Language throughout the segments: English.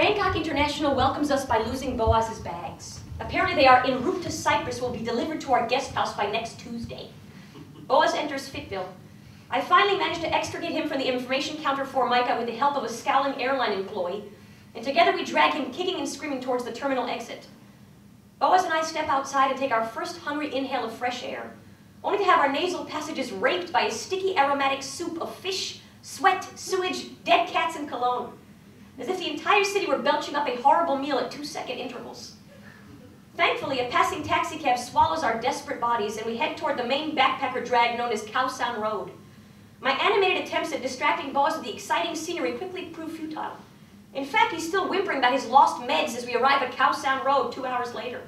Bangkok International welcomes us by losing Boaz's bags. Apparently they are en route to Cyprus, will be delivered to our guest house by next Tuesday. Boaz enters Fitville. I finally managed to extricate him from the information counter for Micah with the help of a scowling airline employee, and together we drag him kicking and screaming towards the terminal exit. Boaz and I step outside and take our first hungry inhale of fresh air, only to have our nasal passages raped by a sticky aromatic soup of fish, sweat, sewage, dead cats, and cologne, as if the entire city were belching up a horrible meal at 2-second intervals. Thankfully, a passing taxicab swallows our desperate bodies, and we head toward the main backpacker drag known as Khao San Road. My animated attempts at distracting Boaz with the exciting scenery quickly prove futile. In fact, he's still whimpering about his lost meds as we arrive at Khao San Road 2 hours later.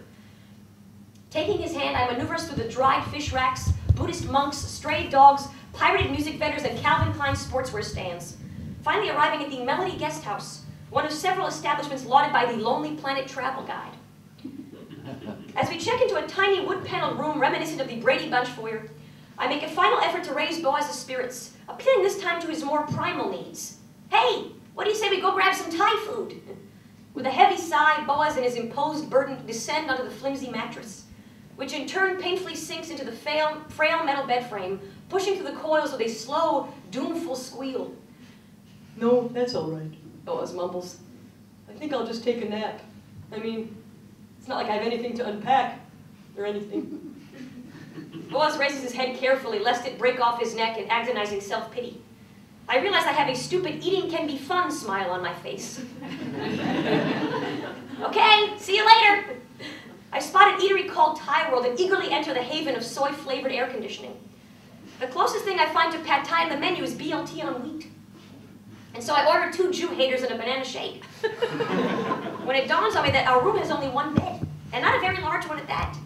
Taking his hand, I maneuver us through the dried fish racks, Buddhist monks, stray dogs, pirated music vendors, and Calvin Klein sportswear stands. Finally arriving at the Melody Guest House, one of several establishments lauded by the Lonely Planet travel guide. As we check into a tiny wood-paneled room reminiscent of the Brady Bunch foyer, I make a final effort to raise Boaz's spirits, appealing this time to his more primal needs. Hey, what do you say we go grab some Thai food? With a heavy sigh, Boaz and his imposed burden descend onto the flimsy mattress, which in turn painfully sinks into the frail metal bed frame, pushing through the coils with a slow, doomful squeal. No, that's all right, Boaz mumbles. I think I'll just take a nap. I mean, it's not like I have anything to unpack or anything. Boaz raises his head carefully, lest it break off his neck in agonizing self-pity. I realize I have a stupid eating-can-be-fun smile on my face. Okay, see you later. I spot an eatery called Thai World and eagerly enter the haven of soy-flavored air conditioning. The closest thing I find to pad thai on the menu is BLT on wheat. And so I order 2 Jew haters and a banana shake. When it dawns on me that our room has only 1 bed, and not a very large one at that,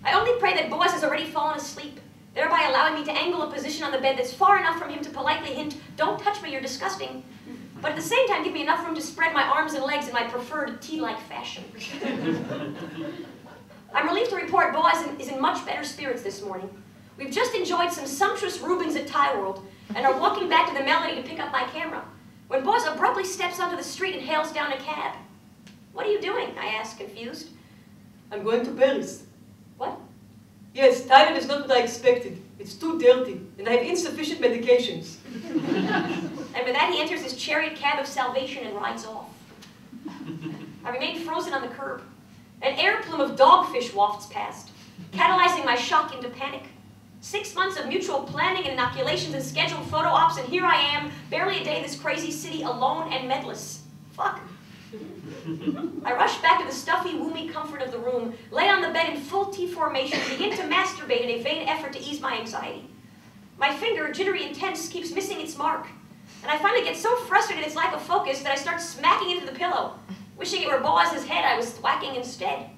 I only pray that Boaz has already fallen asleep, thereby allowing me to angle a position on the bed that's far enough from him to politely hint, "Don't touch me, you're disgusting," but at the same time give me enough room to spread my arms and legs in my preferred tea-like fashion. I'm relieved to report Boaz is in much better spirits this morning. We've just enjoyed some sumptuous Reubens at Thai World and are walking back to the Melody to pick up my camera, when Boaz abruptly steps onto the street and hails down a cab. "What are you doing?" I ask, confused. I'm going to Paris. What? Yes, Thailand is not what I expected. It's too dirty, and I have insufficient medications. And with that, he enters his chariot cab of salvation and rides off. I remain frozen on the curb. An air plume of dogfish wafts past, catalyzing my shock into panic. 6 months of mutual planning and inoculations and scheduled photo ops, and here I am, barely a day in this crazy city, alone and medless. Fuck. I rush back to the stuffy, woomy comfort of the room, lay on the bed in full T formation, and begin to masturbate in a vain effort to ease my anxiety. My finger, jittery and tense, keeps missing its mark, and I finally get so frustrated at its lack of focus that I start smacking into the pillow, wishing it were Boaz's head I was thwacking instead.